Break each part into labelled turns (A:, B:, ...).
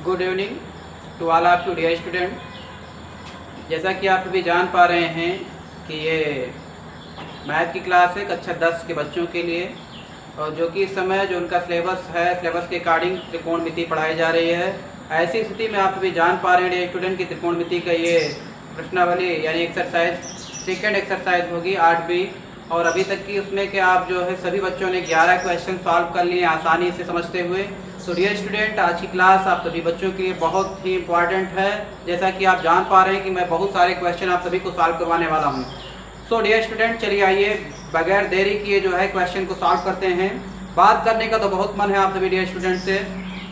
A: Good evening to all of you dear student. जैसा कि आप सभी जान पा रहे हैं कि ये मैथ की क्लास है कक्षा 10 के बच्चों के लिए, और जो कि इस समय जो उनका सिलेबस है, सिलेबस के अकॉर्डिंग त्रिकोणमिति पढ़ाई जा रही है। ऐसी स्थिति में आप सभी जान पा रहे हैं डियर स्टूडेंट की त्रिकोणमिति का ये प्रश्नावली यानी एक्सरसाइज सेकेंड एक्सरसाइज होगी 8B, और अभी तक की उसमें कि आप जो है सभी बच्चों ने 11 क्वेश्चन सॉल्व कर लिए आसानी से समझते हुए। तो डियर स्टूडेंट, आज की क्लास आप सभी बच्चों के लिए बहुत ही इंपॉर्टेंट है। जैसा कि आप जान पा रहे हैं कि मैं बहुत सारे क्वेश्चन आप सभी को सॉल्व करवाने वाला हूं। सो डियर स्टूडेंट, चलिए आइए बगैर देरी किए जो है क्वेश्चन को सॉल्व करते हैं। बात करने का तो बहुत मन है आप सभी डियर स्टूडेंट से,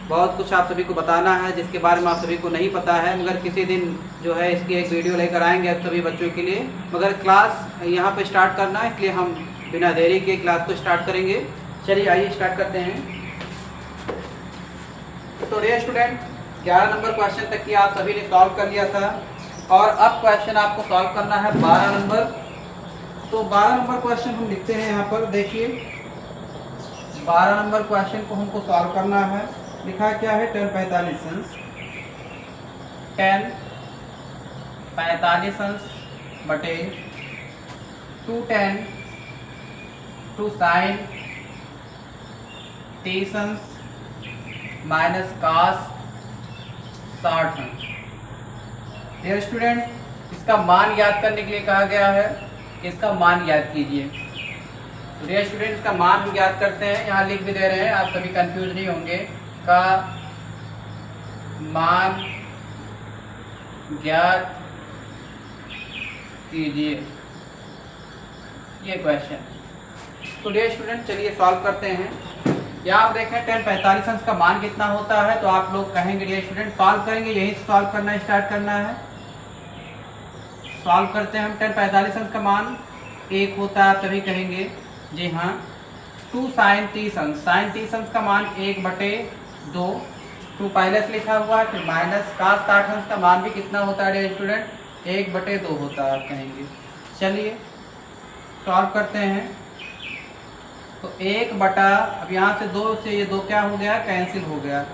A: बहुत कुछ आप सभी को बताना है जिसके बारे में आप सभी को नहीं पता है, मगर किसी दिन जो है इसकी एक वीडियो लेकर आएंगे आप सभी बच्चों के लिए। मगर क्लास यहाँ पे स्टार्ट करना है, इसलिए हम बिना देरी के क्लास को स्टार्ट करेंगे। चलिए आइए स्टार्ट करते हैं। तो डियर स्टूडेंट, 11 नंबर क्वेश्चन तक की आप सभी ने सॉल्व कर लिया था, और अब क्वेश्चन आपको सॉल्व करना है 12 नंबर। तो 12 नंबर क्वेश्चन हम लिखते हैं यहाँ पर, देखिए 12 नंबर क्वेश्चन को हमको सॉल्व करना है। लिखा क्या है, 10 45 अंश 10 45 अंश बटे 2 10 2 साइन 30 अंश माइनस कास 60 अंश। डियर स्टूडेंट, इसका मान याद करने के लिए कहा गया है कि इसका मान याद कीजिए। तो डियर स्टूडेंट, इसका मान हम याद करते हैं, यहाँ लिख भी दे रहे हैं, आप सभी कंफ्यूज नहीं होंगे। का मान ज्ञात कीजिए, ये क्वेश्चन। तो डियर स्टूडेंट, चलिए सॉल्व करते हैं। यहाँ आप देखें 10 45 अंश का मान कितना होता है, तो आप लोग कहेंगे डियर स्टूडेंट सॉल्व करेंगे, यही से सॉल्व करना स्टार्ट करना है। सॉल्व करते हैं हम। 10 45 अंश का मान 1 होता है, आप सभी कहेंगे जी हाँ। 2 साइन 30 अंश, साइन 30 अंश का मान 1/2, 2 पहले से लिखा हुआ है, फिर माइनस कास 60 अंश का मान भी कितना होता है डियर स्टूडेंट, 1/2 होता है, आप कहेंगे। चलिए सॉल्व करते हैं। तो 1 बटा, अब यहाँ से 2 से ये 2 क्या हो गया, कैंसिल हो गया।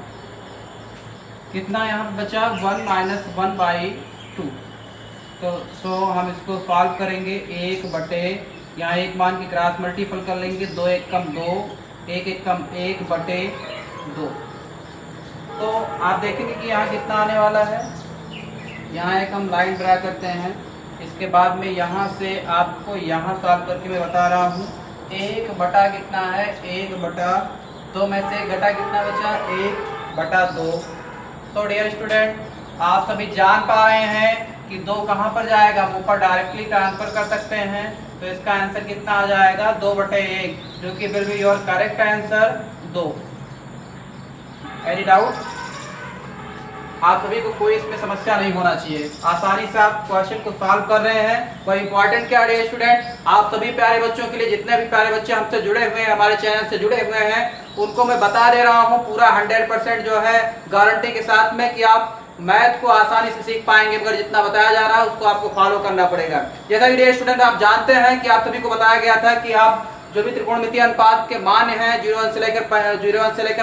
A: कितना यहाँ बचा, 1 माइनस 1/2। तो हम इसको सॉल्व करेंगे। 1/, यहाँ एक मान की क्रॉस मल्टीपल कर लेंगे, 2 1 कम 2, 1 1 कम 1/2। तो आप देखेंगे कि यहाँ कितना आने वाला है। यहाँ एक हम लाइन ड्रा करते हैं, इसके बाद में यहाँ से आपको यहाँ सॉल्व करके मैं बता रहा हूँ। 1 बटा कितना है, 1/2 में से घटा कितना बचा, 1/2। तो डियर स्टूडेंट, आप सभी जान पा रहे हैं कि 2 कहाँ पर जाएगा, हम ऊपर डायरेक्टली ट्रांसफर कर सकते हैं। तो इसका आंसर कितना आ जाएगा, 2/1, जो कि will be your correct answer 2। Any doubt? आप सभी को कोई इसमें समस्या नहीं होना चाहिए, आसानी से आप क्वेश्चन को सॉल्व कर रहे हैं। कोई इंपॉर्टेंट क्या है स्टूडेंट, आप सभी प्यारे बच्चों के लिए, जितने भी प्यारे बच्चे हमसे जुड़े हुए हैं, हमारे चैनल से जुड़े हुए हैं, उनको मैं बता दे रहा हूँ पूरा 100% जो है गारंटी के साथ में कि आप मैथ को आसानी से सीख पाएंगे, मगर जितना बताया जा रहा है उसको आपको फॉलो करना पड़ेगा। जैसा कि डियर स्टूडेंट आप जानते हैं कि आप सभी को बताया गया था कि आप जो भी त्रिकोणमितीय अनुपात के मान हैं 01 से लेकर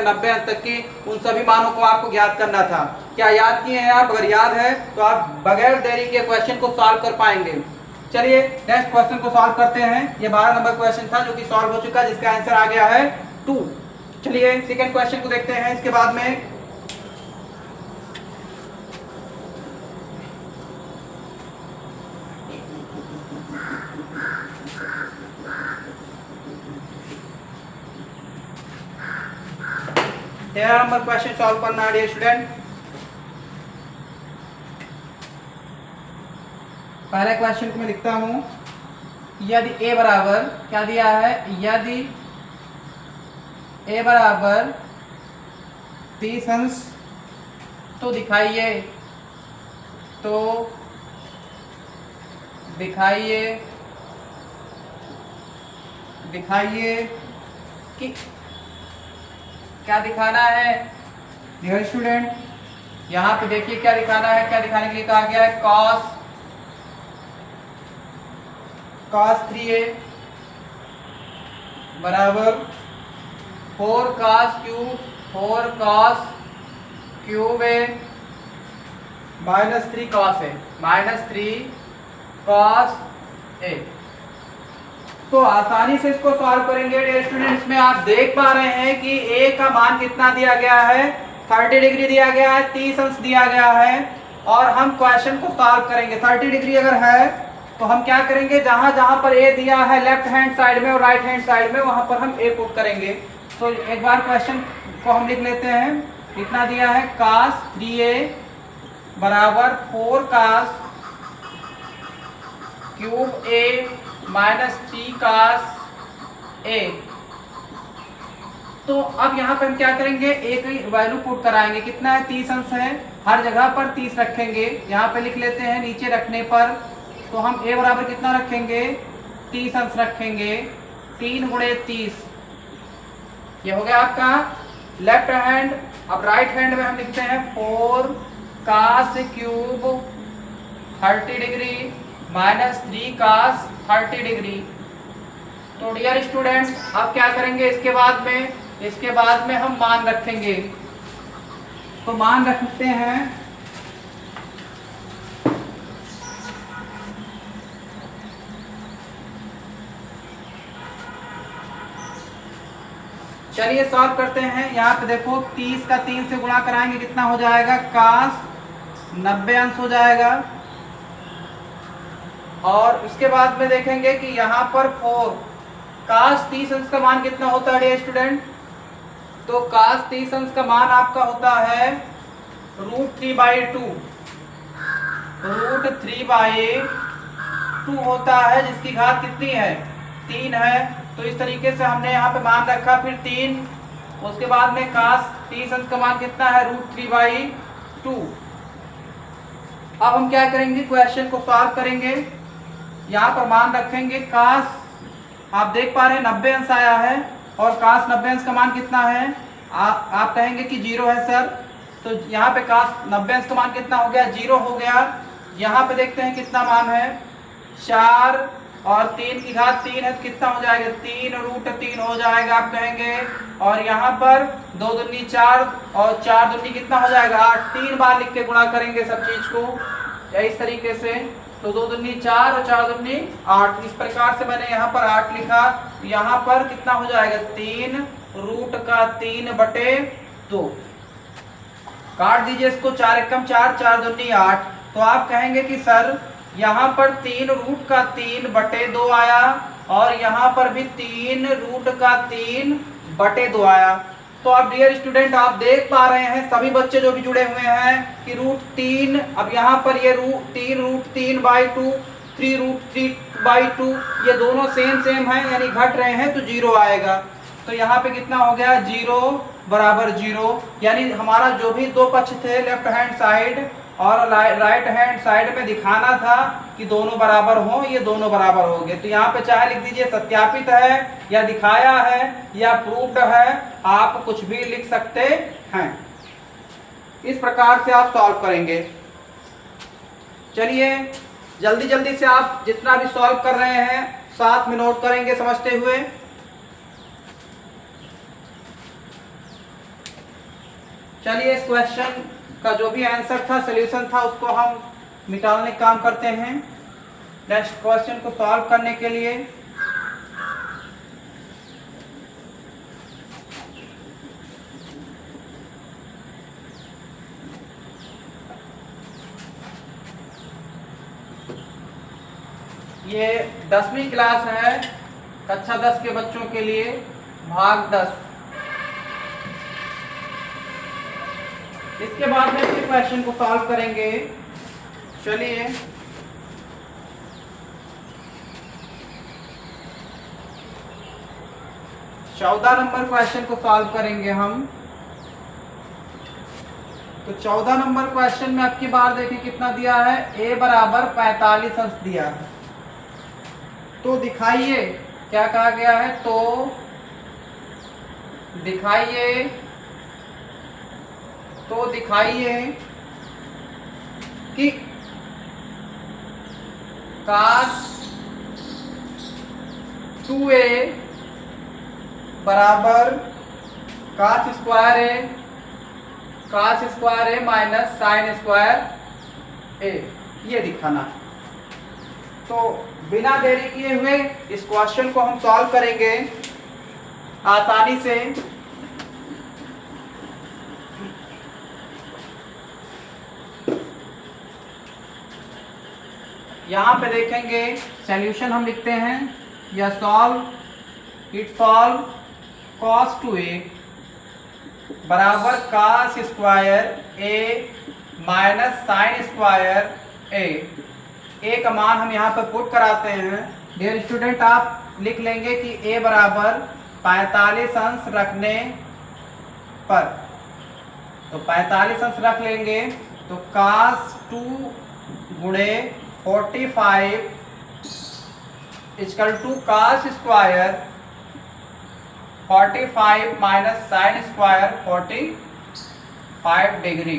A: 90 अंश तक की, उन सभी मानों को आपको ज्ञात करना था। क्या याद किए हैं आप? अगर याद है तो आप बगैर देरी के क्वेश्चन को सॉल्व कर पाएंगे। चलिए नेक्स्ट क्वेश्चन को सॉल्व करते हैं। ये 12 नंबर क्वेश्चन था जो कि सॉल्व हो चुका है, जिसका आंसर आ गया है 2। चलिए सेकेंड क्वेश्चन को देखते हैं इसके बाद में। तेरह नंबर क्वेश्चन सॉल्व करना है डियर स्टूडेंट। पहले क्वेश्चन को मैं लिखता हूं, यदि a बराबर क्या दिया है, यदि a बराबर 30 अंश, तो दिखाइए कि क्या दिखाना है डियर स्टूडेंट। यहाँ पे देखिए क्या दिखाना है, क्या दिखाने के लिए कहा गया है, cos 3a बराबर 4 cos cube A minus 3 cos A, minus 3 cos A. तो आसानी से इसको सॉल्व करेंगे डियर स्टूडेंट। इसमें आप देख पा रहे हैं कि ए का मान कितना दिया गया है, 30 डिग्री दिया गया है, 30 अंश दिया गया है, और हम क्वेश्चन को सॉल्व करेंगे। 30 डिग्री अगर है तो हम क्या करेंगे, जहां जहां पर ए दिया है लेफ्ट हैंड साइड में और राइट हैंड साइड में, वहां पर हम ए पुट करेंगे। तो एक बार क्वेश्चन को हम लिख लेते हैं। कितना दिया है, cos 3a बराबर 4 cos क्यूब ए माइनस 3 cos ए। तो अब यहाँ पे हम क्या करेंगे, ए की वैल्यू पुट कराएंगे। कितना है, 30 अंश है, हर जगह पर 30 रखेंगे। यहाँ पे लिख लेते हैं, नीचे रखने पर तो हम ए बराबर कितना रखेंगे, 30 अंश रखेंगे। 3 गुणे 30, ये हो गया आपका लेफ्ट हैंड। अब राइट हैंड में हम लिखते हैं 4 cos cube 30 degree minus 3 cos 30 degree. तो डियर स्टूडेंट अब क्या करेंगे, इसके बाद में हम मान रखेंगे। तो मान रखते हैं, चलिए सॉल्व करते हैं। यहाँ पे देखो 30 का 3 से गुणा कराएंगे, कितना हो जाएगा, cos 90 अंश हो जाएगा। और उसके बाद में देखेंगे कि यहाँ पर 4 cos 30 अंश का मान कितना होता है स्टूडेंट, तो cos 30 अंश का मान आपका होता है √3/2, √3/2 होता है, जिसकी घात कितनी है, 3 है। तो इस तरीके से हमने यहाँ पे मान रखा, फिर 3, उसके बाद में cos 30 अंश का मान कितना है, √3/2। अब हम क्या करेंगे, क्वेश्चन को सॉल्व करेंगे। यहाँ पर मान रखेंगे cos, आप देख पा रहे हैं 90 अंश आया है, और cos 90 अंश का मान कितना है, आप कहेंगे कि 0 है सर। तो यहाँ पे cos 90 अंश का मान कितना हो गया, 0 हो गया। यहाँ पे देखते हैं कितना मान है, 4 और 3 की घात 3 है, तो कितना हो जाएगा, 3√3 हो जाएगा आप कहेंगे। और यहाँ पर 2 दूनी 4 और 4 दूनी कितना हो जाएगा, 8। 3 बार लिख के गुणा करेंगे सब चीज को इस तरीके से। तो 2 दूनी 4 और 4 दूनी 8, इस प्रकार से मैंने यहाँ पर 8 लिखा। यहाँ पर कितना हो जाएगा, 3√3/2। काट दीजिए इसको, 4 एकम 4, 4 दूनी 8। तो आप कहेंगे कि सर यहाँ पर 3√3/2 आया, और यहाँ पर भी 3√3/2 आया। तो अब डियर स्टूडेंट आप देख पा रहे हैं, सभी बच्चे जो भी जुड़े हुए हैं, कि √3, अब यहाँ पर ये 3√3/2, 3√3/2, ये दोनों सेम है, यानी घट रहे हैं, तो 0 आएगा। तो यहाँ पे कितना हो गया, 0 बराबर 0, यानी हमारा जो भी दो पक्ष थे लेफ्ट हैंड साइड और राइट हैंड साइड में दिखाना था कि दोनों बराबर हों, ये दोनों बराबर हो गए। तो यहाँ पे चाहे लिख दीजिए सत्यापित है, या दिखाया है, या प्रूव्ड है, आप कुछ भी लिख सकते हैं। इस प्रकार से आप सॉल्व करेंगे। चलिए जल्दी जल्दी से आप जितना भी सॉल्व कर रहे हैं साथ में नोट करेंगे समझते हुए। चलिए इस क्वेश्चन का जो भी आंसर था, सॉल्यूशन था, उसको हम मिटाने का काम करते हैं। नेक्स्ट क्वेश्चन को सॉल्व करने के लिए ये 10वीं क्लास है, कक्षा 10 के बच्चों के लिए, भाग 10। इसके बाद में इस क्वेश्चन को सॉल्व करेंगे। चलिए चौदह नंबर क्वेश्चन को सॉल्व करेंगे हम। तो 14 नंबर क्वेश्चन में आपकी बार देखिए कितना दिया है, a बराबर 45 अंश दिया है। तो दिखाइए, क्या कहा गया है, तो दिखाइए कि cos 2a बराबर cos square a cos square A minus sine square A, ये दिखाना। तो बिना देरी किए हुए इस क्वेश्चन को हम सॉल्व करेंगे आसानी से। यहाँ पे देखेंगे सॉल्यूशन हम लिखते हैं, या solve it solve cos 2a बराबर cos square a minus sine square a का मान हम यहाँ पर पुट कराते हैं। डियर स्टूडेंट, आप लिख लेंगे कि a बराबर 45 अंश रखने पर, तो 45 अंश रख लेंगे तो cos 2 गुणे 45 equal to cos square 45 minus sine square 45 degree.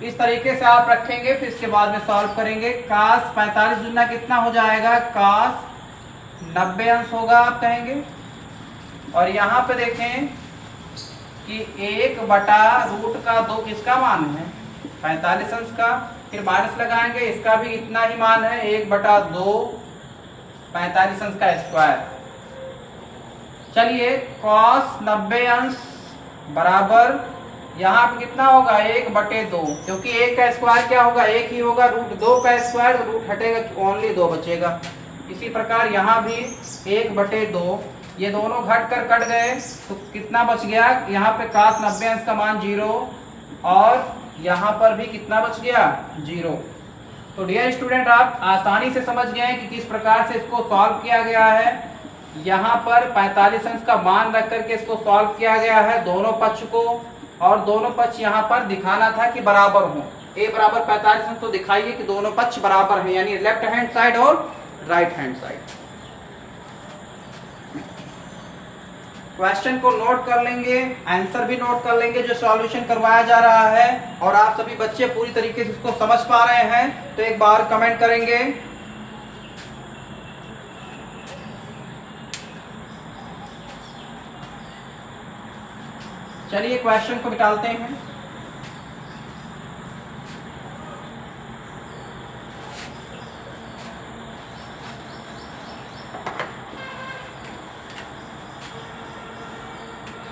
A: इस तरीके से आप रखेंगे, फिर इसके बाद में सॉल्व करेंगे। cos 45 दुना कितना हो जाएगा, cos 90 अंश होगा आप कहेंगे। और यहाँ पे देखें कि 1/√2 किसका मान है, 45 अंश का, फिर माइनस लगाएंगे, इसका भी इतना ही मान है 1/2 45 अंश का स्क्वायर। चलिए cos 90 अंश बराबर यहाँ पे कितना होगा 1/2, क्योंकि 1 का स्क्वायर क्या होगा 1 ही होगा, √2 का स्क्वायर तो रूट हटेगा, ओनली 2 बचेगा। इसी प्रकार यहाँ भी 1/2, ये दोनों घट कर कट गए तो कितना बच गया, यहाँ पे cos 90 अंश का मान 0 और यहाँ पर भी कितना बच गया 0। तो डियर स्टूडेंट, आप आसानी से समझ गए हैं कि किस प्रकार से इसको सॉल्व किया गया है। यहाँ पर 45 अंश का मान रख करके इसको सॉल्व किया गया है दोनों पक्ष को, और दोनों पक्ष यहाँ पर दिखाना था कि बराबर हो। a बराबर 45 अंश, तो दिखाइए कि दोनों पक्ष बराबर हैं, यानी लेफ्ट हैंड साइड और राइट हैंड साइड। क्वेश्चन को नोट कर लेंगे, आंसर भी नोट कर लेंगे जो सॉल्यूशन करवाया जा रहा है, और आप सभी बच्चे पूरी तरीके से इसको समझ पा रहे हैं तो एक बार कमेंट करेंगे। चलिए क्वेश्चन को निकालते हैं।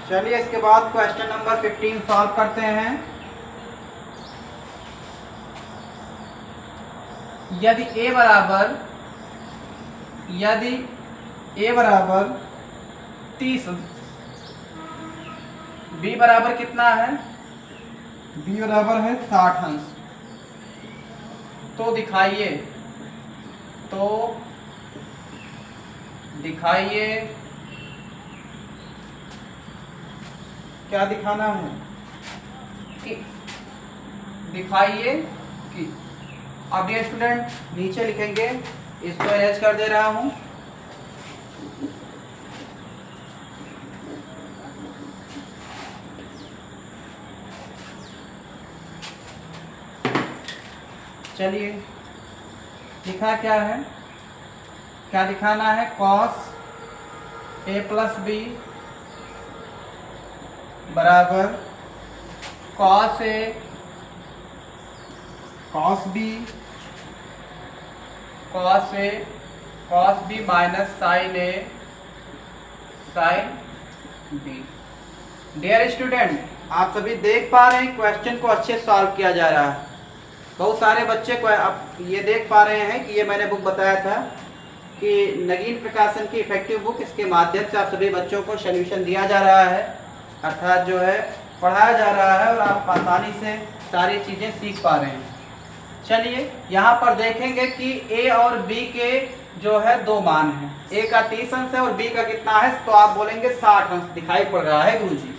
A: चलिए इसके बाद क्वेश्चन नंबर 15 सॉल्व करते हैं। यदि a बराबर 30, b बराबर कितना है, b बराबर है 60 अंश, तो दिखाइए क्या दिखाना है कि दिखाइए कि। अब ये स्टूडेंट नीचे लिखेंगे, इसको अरेंज कर दे रहा हूं। चलिए लिखा क्या है, क्या दिखाना है, cos a प्लस b बराबर cos a cos b minus sine a sine b। Dear student, आप सभी देख पा रहे हैं क्वेश्चन को अच्छे से सॉल्व किया जा रहा है। बहुत सारे बच्चे को आप ये देख पा रहे हैं कि ये मैंने बुक बताया था कि नगीन प्रकाशन की इफेक्टिव बुक, इसके माध्यम से आप सभी बच्चों को सॉल्यूशन दिया जा रहा है, अर्थात जो है पढ़ाया जा रहा है, और आप आसानी से सारी चीज़ें सीख पा रहे हैं। चलिए यहाँ पर देखेंगे कि a और b के जो है 2 मान हैं, a का 30 अंश है और b का कितना है, तो आप बोलेंगे 60 अंश दिखाई पड़ रहा है गुरुजी।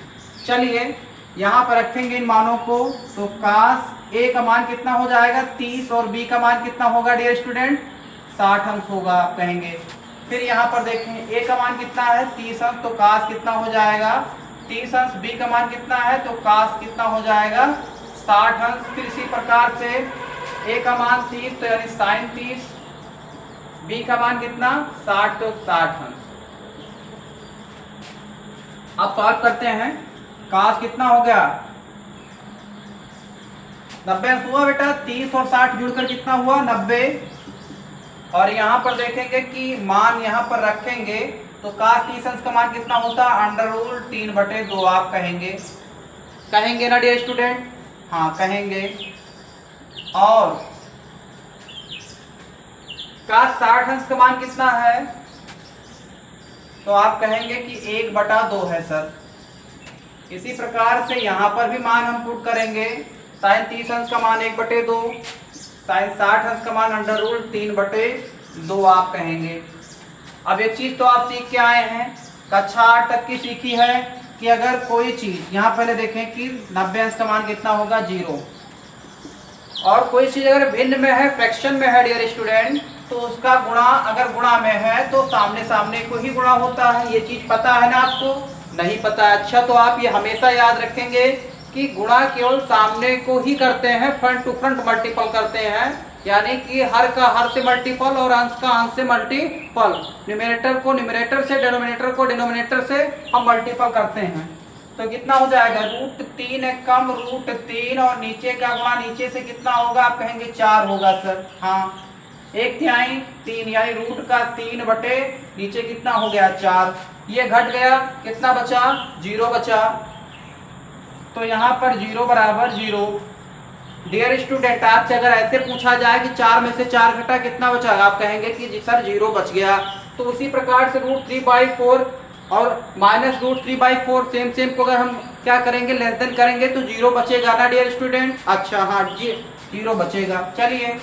A: चलिए यहाँ पर रखेंगे इन मानों को, तो cos a का मान कितना हो जाएगा 30 और b का मान कितना होगा डियर स्टूडेंट 60 अंश होगा आप कहेंगे। फिर यहाँ पर देखें a का मान कितना है 30 अंश, तो cos कितना हो जाएगा 30 अंश, b का मान कितना है तो cos कितना हो जाएगा 60 अंश। फिर इसी प्रकार से a का मान 30 तो यानी साइन 30, b का मान कितना 60 तो 60 अंश। अब सॉल्व करते हैं, cos कितना हो गया 90 अंश हुआ बेटा। 30 और 60 जुड़कर कितना हुआ 90। और यहाँ पर देखेंगे कि मान यहाँ पर रखेंगे तो cos 30 अंश का मान कितना होता है √3/2 आप कहेंगे ना डियर स्टूडेंट? हाँ कहेंगे। और cos 60 अंश का मान कितना है तो आप कहेंगे कि 1/2 है सर। इसी प्रकार से यहाँ पर भी मान हम पुट करेंगे। sin 30 अंश का मान 1/2, sin 60 अंश का मान √3/2 आप कहेंगे। अब एक चीज तो आप सीख के आए हैं, कक्षा 8 तक की सीखी है कि अगर कोई चीज, यहाँ पहले देखें कि 90 अंश का मान कितना होगा 0, और कोई चीज अगर भिन्न में है, फ्रैक्शन में है डियर स्टूडेंट, तो उसका गुणा अगर गुणा में है तो सामने सामने को ही गुणा होता है। ये चीज पता है ना आपको? नहीं पता है? अच्छा, तो आप ये हमेशा याद रखेंगे कि गुणा केवल सामने को ही करते हैं, फ्रंट टू फ्रंट मल्टीपल करते हैं, यानी कि हर का हर से मल्टीपल और अंश का अंश से मल्टीपल। न्यूमरेटर को न्यूमरेटर से, डिनोमिनेटर को डिनोमिनेटर से हम मल्टीपल करते हैं। तो कितना हो जाएगा √3 एक कम √3, और नीचे का गुणा नीचे से कितना होगा आप कहेंगे 4 होगा सर। हाँ 1/3 3, यानी रूट का 3 बटे नीचे कितना हो गया 4। ये घट गया, कितना बचा 0 बचा। तो यहाँ पर 0 बराबर 0। डियर स्टूडेंट, आपसे अगर ऐसे पूछा जाए कि 4 में से 4 घटा कितना बचा, आप कहेंगे कि जी सर 0 बच गया। तो उसी प्रकार से √3/4 और -√3/4 सेम को अगर हम क्या करेंगे लेस देन करेंगे तो 0 बचेगा ना डियर स्टूडेंट? अच्छा हाँ जी 0 बचेगा। चलिए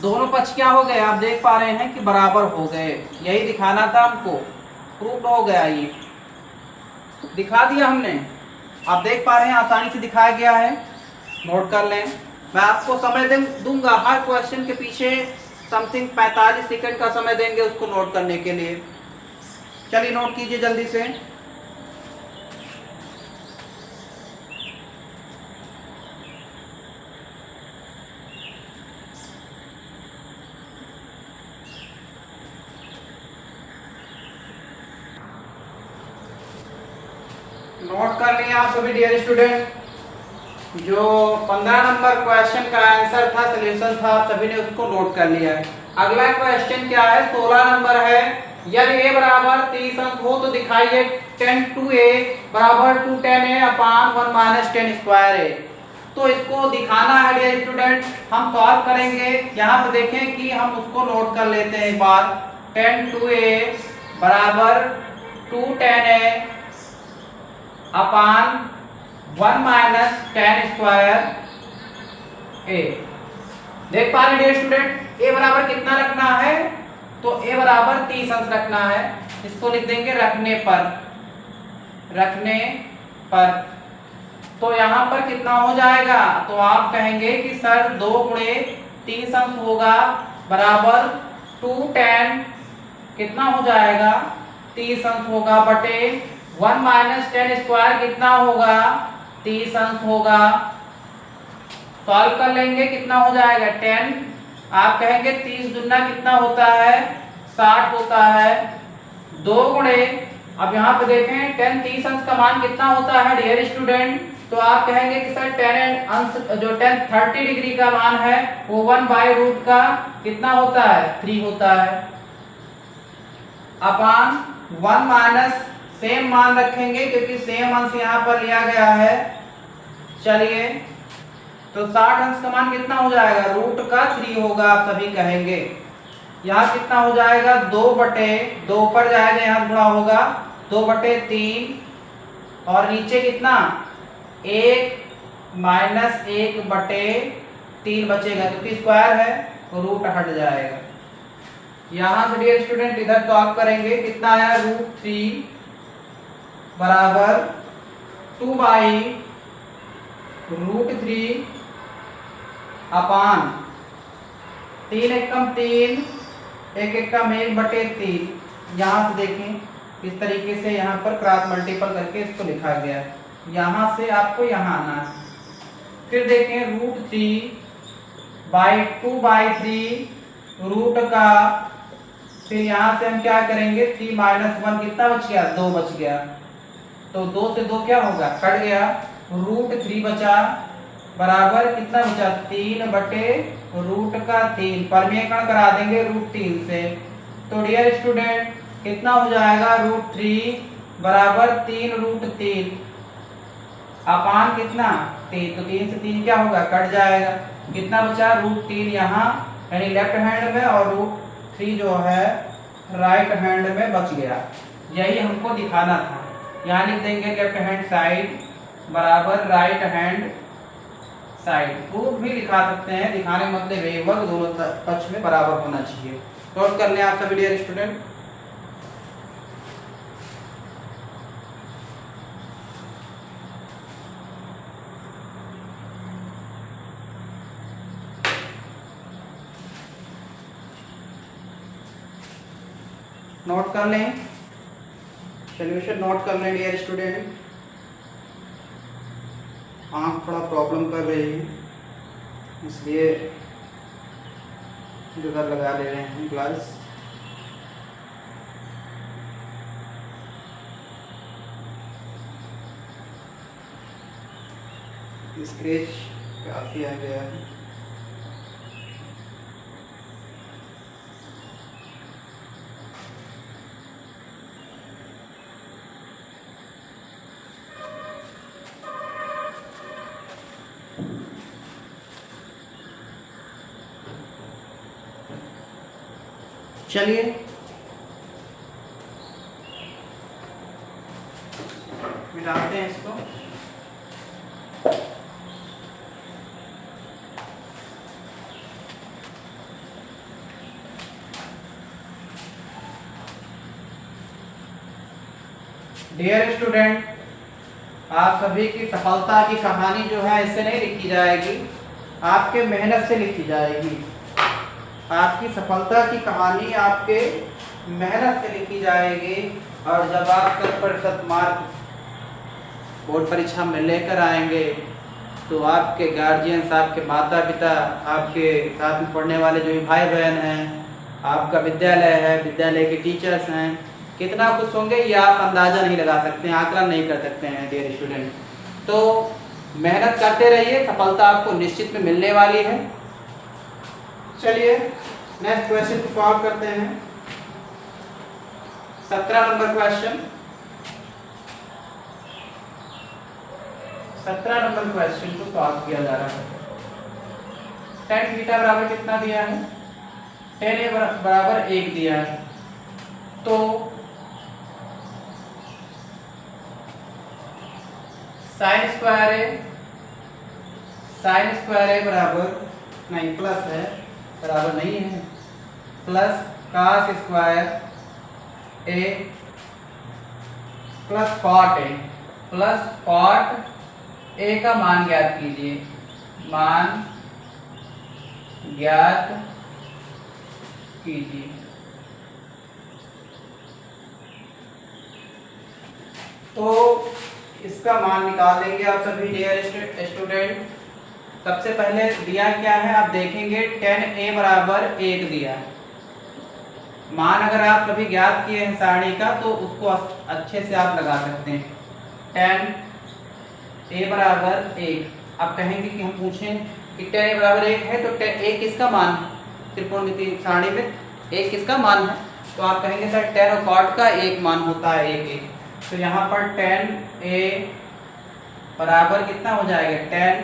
A: दोनों पक्ष क्या हो गए आप देख पा रहे हैं कि बराबर हो गए। यही दिखाना था हमको, प्रूफ हो गया, ये दिखा दिया हमने। आप देख पा रहे हैं आसानी से दिखाया गया है, नोट कर लें। मैं आपको समय दूंगा, हर क्वेश्चन के पीछे समथिंग 45 सेकंड का समय देंगे उसको नोट करने के लिए। चलिए नोट कीजिए जल्दी से। नोट कर लिए आप सभी डियर स्टूडेंट? जो 15 नंबर क्वेश्चन का आंसर था, सॉल्यूशन था, आप सभी ने उसको नोट कर लिया है। अगला क्वेश्चन क्या है, 16 नंबर है। यदि a बराबर 30 अंक हो तो दिखाइए 10 to a बराबर 2 10a upon 1 minus 10 square a। तो इसको दिखाना है डियर स्टूडेंट, हम सॉल्व करेंगे। यहाँ पे देखें कि हम उसको नोट कर लेते हैं एक बार। 10 to a बराबर 2 10a upon 1 minus 10 square a। देख पा रहे डियर स्टूडेंट, a बराबर कितना रखना है तो a बराबर 30 अंश रखना है। इसको लिख देंगे रखने पर। तो यहाँ पर कितना हो जाएगा तो आप कहेंगे कि सर 2 गुणे 30 अंश होगा बराबर 2 10 कितना हो जाएगा 30 अंश होगा बटे 1 माइनस 10 स्क्वायर कितना होगा 30 अंश होगा। सॉल्व कर लेंगे, कितना हो जाएगा 10। आप कहेंगे 30 दुना कितना होता है 60 होता है। 2 गुणे, अब यहाँ पे देखें 10 30 अंश का मान कितना होता है डियर स्टूडेंट, तो आप कहेंगे कि सर 10 अंश जो 10 30 डिग्री का मान है वो 1/रूट का कितना होता है 3 होता है अपान 1 माइनस सेम मान रखेंगे क्योंकि सेम अंश यहाँ पर लिया गया है। चलिए तो 60 अंश का मान कितना हो जाएगा रूट का 3 होगा आप सभी कहेंगे। यहाँ कितना हो जाएगा 2/2 ऊपर जाएगा यहाँ गुणा होगा 2/3 और नीचे कितना 1 माइनस 1/3 बचेगा क्योंकि स्क्वायर है तो रूट हट जाएगा। यहाँ से डियर स्टूडेंट इधर सॉल्व करेंगे, कितना आया √3 बराबर 2/√3 अपान 3 एकम 3 1 एकम 1/3। यहाँ से देखें इस तरीके से यहाँ पर क्रॉस मल्टीपल करके इसको लिखा गया है। यहाँ से आपको यहाँ आना है। फिर देखें √3/2/3 रूट का, फिर यहाँ से हम क्या करेंगे 3 - 1 कितना बच गया 2 बच गया। तो 2 से 2 क्या होगा कट गया, √3 बचा बराबर कितना बचा 3/√3 परमीकरण करा देंगे √3 से। तो डियर स्टूडेंट कितना हो जाएगा √3 बराबर 3√3 अपान कितना 3, तो 3 से 3 क्या होगा कट जाएगा। कितना बचा √3 यहाँ यानी लेफ्ट हैंड में और √3 जो है राइट हैंड में बच गया। यही हमको दिखाना था। यहाँ लिख देंगे लेफ्ट हैंड साइड बराबर राइट हैंड साइड। प्रूफ भी दिखा सकते हैं, दिखाने का मतलब यही हुआ कि दोनों पक्ष में बराबर होना चाहिए। नोट कर लें आप सभी डियर स्टूडेंट। नोट कर लें, सॉल्यूशन नोट कर लें डियर स्टूडेंट। आँख थोड़ा प्रॉब्लम कर रही है इसलिए जुगाड़ लगा ले रहे हैं ग्लास। स्क्रैच काफ़ी आ गया है। चलिए मिलाते हैं इसको। डियर स्टूडेंट आप सभी की सफलता की कहानी जो है इससे नहीं लिखी जाएगी, आपके मेहनत से लिखी जाएगी। आपकी सफलता की कहानी आपके मेहनत से लिखी जाएगी। और जब आप 100% मार्क बोर्ड परीक्षा में लेकर आएंगे तो आपके गार्जियंस, आपके माता पिता, आपके साथ में पढ़ने वाले जो भी भाई बहन हैं, आपका विद्यालय है, विद्यालय के टीचर्स हैं, कितना खुश होंगे ये आप अंदाज़ा नहीं लगा सकते हैं, आकलन नहीं कर सकते हैं डियर स्टूडेंट। तो मेहनत करते रहिए, सफलता आपको निश्चित में मिलने वाली है। चलिए नेक्स्ट क्वेश्चन को सॉल्व करते हैं। 17 नंबर क्वेश्चन। 17 नंबर क्वेश्चन को सॉल्व किया जा रहा है। tan थीटा बराबर कितना दिया है, tan a बराबर 1 दिया है। तो साइन स्क्वायर ए बराबर नहीं, प्लस है, बराबर नहीं है, प्लस cos स्क्वायर ए प्लस cot ए प्लस cot ए का मान ज्ञात कीजिए। मान ज्ञात कीजिए। तो इसका मान निकाल लेंगे आप सभी डियर स्टूडेंट। सबसे पहले दिया क्या है आप देखेंगे, tan a बराबर 1 दिया है। मान अगर आप सभी ज्ञात किए हैं सारणी का तो उसको अच्छे से आप लगा सकते हैं। tan a बराबर 1। आप कहेंगे कि हम पूछें कि tan a बराबर 1 है तो tan a किसका मान है, त्रिकोणमिति सारणी में 1 किसका मान है, तो आप कहेंगे सर tan और cot का 1 मान होता है 1। तो यहाँ पर tan a बराबर कितना हो जाएगा, tan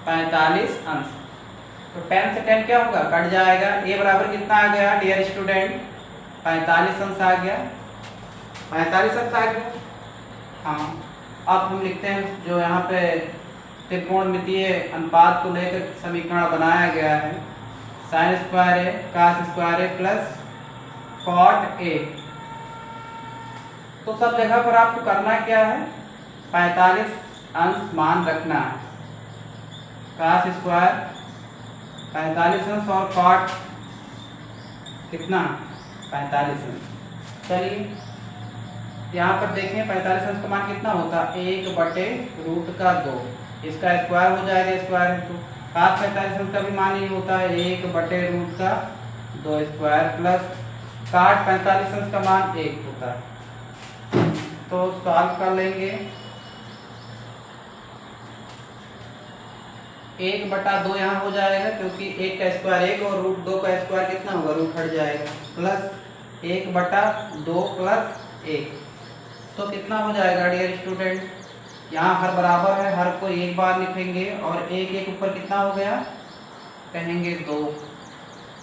A: 45 अंश। तो tan से tan क्या होगा कट जाएगा। a बराबर कितना आ गया डियर स्टूडेंट, 45 अंश आ गया। 45 अंश आ गया। हाँ अब हम लिखते हैं जो यहाँ पे त्रिकोणमितीय अनुपात को लेकर समीकरण बनाया गया है, साइन स्क्वायर ए cos स्क्वायर ए प्लस cot ए। तो सब जगह पर आपको करना क्या है, 45 अंश मान रखना है। cos स्क्वायर 45 अंश और cot कितना 45 अंश। चलिए यहाँ पर देखें 45 अंश का मान कितना होता है 1/√2। इसका स्क्वायर हो जाएगा, स्क्वायर तो cos 45 अंश का भी मान ही होता है 1/√2 स्क्वायर प्लस cot 45 अंश का मान 1 होता है। तो सॉल्व कर लेंगे। 1/2 यहाँ हो जाएगा, क्योंकि 1 का स्क्वायर 1 और √2 का स्क्वायर कितना होगा, रूट हट जाएगा, प्लस 1/2 प्लस 1। तो कितना हो जाएगा डियर स्टूडेंट, यहाँ हर बराबर है, हर को एक बार लिखेंगे और 1 ऊपर कितना हो गया, कहेंगे 2,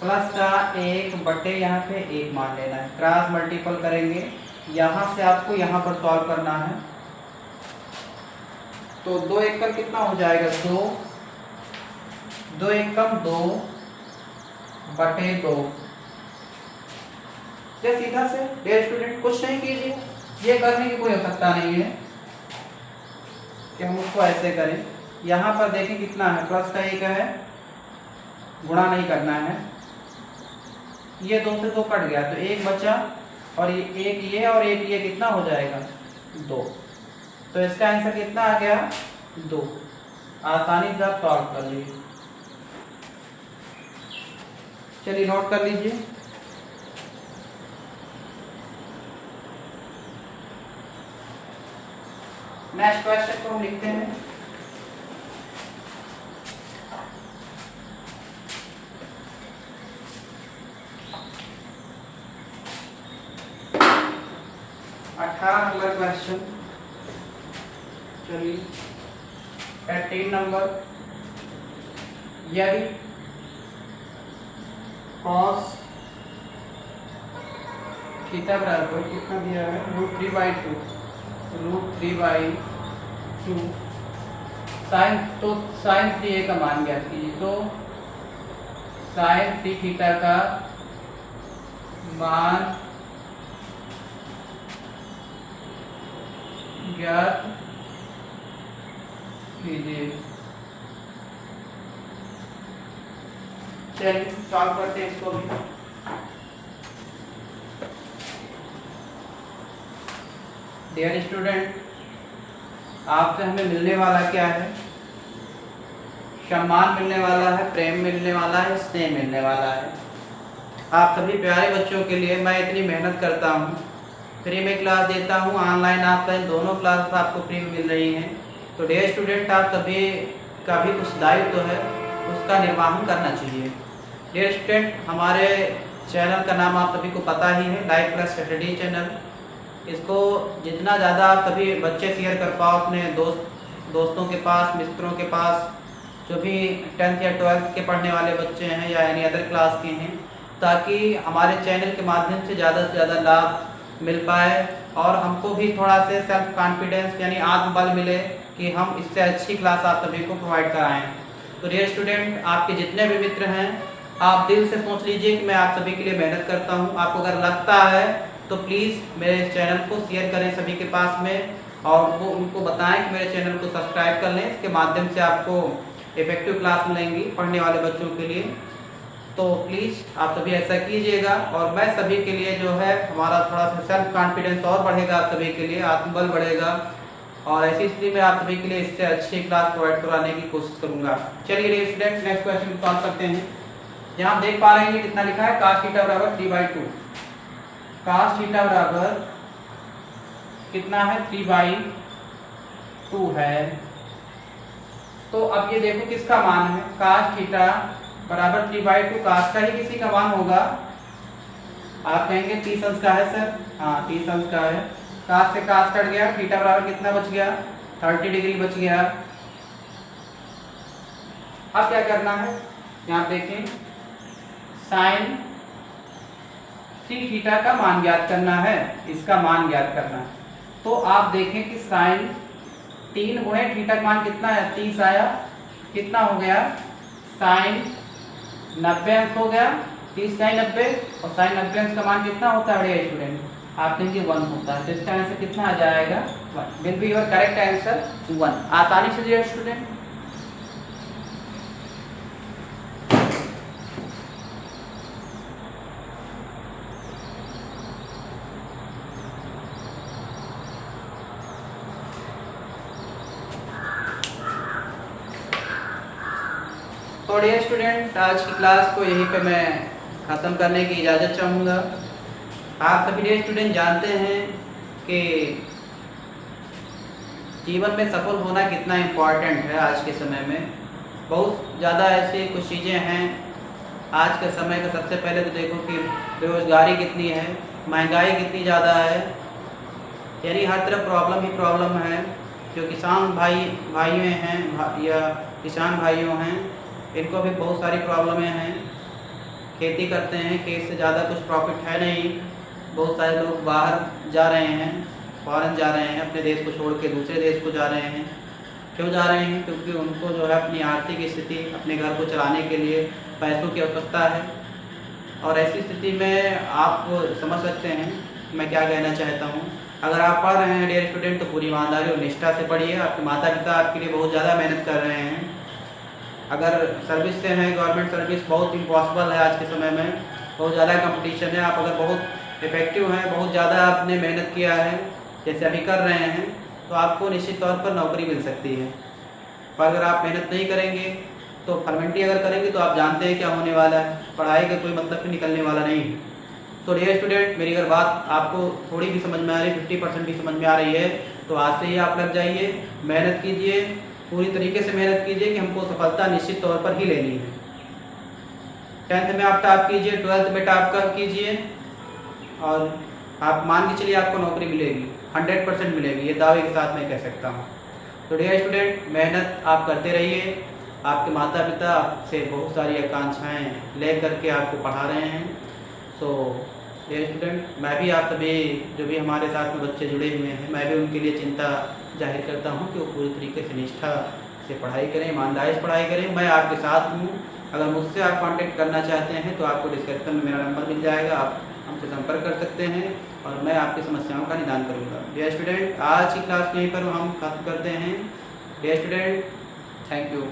A: प्लस का 1/, यहाँ पे 1 मान लेना है, क्रॉस मल्टीपल करेंगे, यहाँ से आपको यहाँ पर सॉल्व करना है। तो 2 एकम कितना हो जाएगा, 2 एकम 2/2। ये सीधा से डियर स्टूडेंट कुछ नहीं कीजिए, ये करने की कोई आवश्यकता नहीं है कि हम उसको ऐसे करें। यहाँ पर देखें कितना है, प्लस का 1 है, गुणा नहीं करना है, ये 2 से 2 कट गया तो 1 बचा, और ये और ये कितना हो जाएगा, 2। तो इसका आंसर कितना आ गया, 2। आसानी से आप सॉल्व कर लीजिए। चलिए नोट कर लीजिए। नेक्स्ट क्वेश्चन को हम लिखते हैं। नंबर क्वेश्चन, चलिए 18 नंबर, यदि cos थीटा बराबर कितना दिया है, √3/2 साइन, तो साइन 3a का मान ज्ञात कीजिए। तो साइन 3 थीटा का मान ज्ञात कीजिए। चलिए सॉल्व करते हैं इसको भी। डियर स्टूडेंट, आपसे हमें मिलने वाला क्या है, सम्मान मिलने वाला है, प्रेम मिलने वाला है, स्नेह मिलने वाला है। आप सभी प्यारे बच्चों के लिए मैं इतनी मेहनत करता हूँ, फ्री में क्लास देता हूँ, ऑनलाइन ऑफलाइन दोनों क्लास आपको फ्री में मिल रही हैं। तो डियर स्टूडेंट, आप सभी का भी कुछ दायित्व है, उसका निर्वाहन करना चाहिए। डियर स्टूडेंट, हमारे चैनल का नाम आप सभी को पता ही है, लाइफ प्लस स्टडी चैनल। इसको जितना ज़्यादा आप सभी बच्चे शेयर कर पाओ अपने दोस्तों के पास, मित्रों के पास, जो भी 10th या 12th के पढ़ने वाले बच्चे हैं या एनी अदर क्लास के हैं, ताकि हमारे चैनल के माध्यम से ज़्यादा लाभ मिल पाए और हमको भी थोड़ा से सेल्फ कॉन्फिडेंस यानी आत्मबल मिले कि हम इससे अच्छी क्लास आप सभी को प्रोवाइड कराएं। तो डियर स्टूडेंट, आपके जितने भी मित्र हैं, आप दिल से सोच लीजिए कि मैं आप सभी के लिए मेहनत करता हूं। आपको अगर लगता है तो प्लीज़ मेरे इस चैनल को शेयर करें सभी के पास में, और वो उनको बताएं कि मेरे चैनल को सब्सक्राइब कर लें। इसके माध्यम से आपको इफेक्टिव क्लास मिलेंगी पढ़ने वाले बच्चों के लिए। तो प्लीज़ आप सभी ऐसा कीजिएगा, और मैं सभी के लिए जो है हमारा थोड़ा सा सेल्फ कॉन्फिडेंस और बढ़ेगा, आप सभी के लिए आत्मबल बढ़ेगा, और ऐसी स्थिति में आप सभी के लिए इससे अच्छी क्लास प्रोवाइड कराने की कोशिश करूंगा। चलिए स्टूडेंट, नेक्स्ट क्वेश्चन सॉल्व करते हैं। यहाँ आप देख पा रहे हैं कितना लिखा है, cos थीटा बराबर 3/2। cos थीटा बराबर कितना है, 3/2 है। तो अब ये देखो किसका मान है, cos थीटा बराबर 3/2, cos का ही किसी का मान होगा। आप कहेंगे 30 अंश का है सर, हाँ 30 अंश का है। cos से cos कट गया, थीटा बराबर कितना बच गया, 30 डिग्री बच गया। अब क्या करना है, यहाँ देखें, साइन 3 थीटा का मान ज्ञात करना है, इसका मान ज्ञात करना है। तो आप देखें कि साइन 3 गुणे थीटा का मान कितना है, 30 आया, कितना हो गया, साइन 90 अंश हो गया, 30 साइन 90, और साइन 90 अंश का मान कितना होता है स्टूडेंट, आप कहेंगे 1 होता है। तो इसका आंसर कितना आ जाएगा, 1 will be your correct answer 1। आसानी से डियर स्टूडेंट। तो डियर स्टूडेंट, आज की क्लास को यहीं पे मैं ख़त्म करने की इजाज़त चाहूँगा। आप सभी डियर स्टूडेंट जानते हैं कि जीवन में सफल होना कितना इम्पॉर्टेंट है आज के समय में। बहुत ज़्यादा ऐसी कुछ चीज़ें हैं। आज के समय का सबसे पहले तो देखो कि बेरोज़गारी कितनी है, महंगाई कितनी ज़्यादा है, यानी हर तरफ प्रॉब्लम ही प्रॉब्लम है। जो किसान भाइयों हैं या किसान भाइयों हैं, इनको भी बहुत सारी प्रॉब्लमें हैं। खेती करते हैं, खेत से ज़्यादा कुछ प्रॉफिट है नहीं। बहुत सारे लोग बाहर जा रहे हैं, फॉरेन जा रहे हैं, अपने देश को छोड़ के दूसरे देश को जा रहे हैं। क्यों जा रहे हैं? क्योंकि उनको जो है अपनी आर्थिक स्थिति, अपने घर को चलाने के लिए पैसों की आवश्यकता है। और ऐसी स्थिति में आप समझ सकते हैं मैं क्या कहना चाहता हूँ। अगर आप पढ़ रहे हैं डियर स्टूडेंट, तो पूरी ईमानदारी और निष्ठा से पढ़िए। आपके माता पिता आपके लिए बहुत ज़्यादा मेहनत कर रहे हैं। अगर सर्विस से हैं, गवर्नमेंट सर्विस बहुत इम्पॉसिबल है आज के समय में, बहुत ज़्यादा कंपटीशन है। आप अगर बहुत इफेक्टिव हैं, बहुत ज़्यादा आपने मेहनत किया है जैसे अभी कर रहे हैं, तो आपको निश्चित तौर पर नौकरी मिल सकती है। पर अगर आप मेहनत नहीं करेंगे, तो फॉर्मेलिटी अगर करेंगे, तो आप जानते हैं क्या होने वाला है, पढ़ाई का कोई मतलब भी निकलने वाला नहीं। तो डियर स्टूडेंट, मेरी अगर बात आपको थोड़ी भी समझ में आ रही, 50% भी समझ में आ रही है, तो आज से ही आप लग जाइए, मेहनत कीजिए, पूरी तरीके से मेहनत कीजिए कि हमको सफलता निश्चित तौर पर ही लेनी है। 10th में आप टॉप कीजिए, 12th में टॉप कर कीजिए, और आप मान के चलिए आपको नौकरी मिलेगी, 100% मिलेगी, ये दावे के साथ मैं कह सकता हूँ। तो डियर स्टूडेंट, मेहनत आप करते रहिए। आपके माता पिता आपसे बहुत सारी आकांक्षाएँ ले करके आपको पढ़ा रहे हैं। सो डियर स्टूडेंट, मैं भी आप सभी जो भी हमारे साथ में बच्चे जुड़े हुए हैं, मैं भी उनके लिए चिंता जाहिर करता हूँ कि वो पूरी तरीके से निष्ठा से पढ़ाई करें, ईमानदारी से पढ़ाई करें। मैं आपके साथ हूँ। अगर मुझसे आप कांटेक्ट करना चाहते हैं तो आपको डिस्क्रिप्शन में मेरा नंबर मिल जाएगा, आप हमसे संपर्क कर सकते हैं और मैं आपकी समस्याओं का निदान करूँगा। डियर स्टूडेंट, आज की क्लास यहीं पर हम खत्म करते हैं। Dear student, thank you.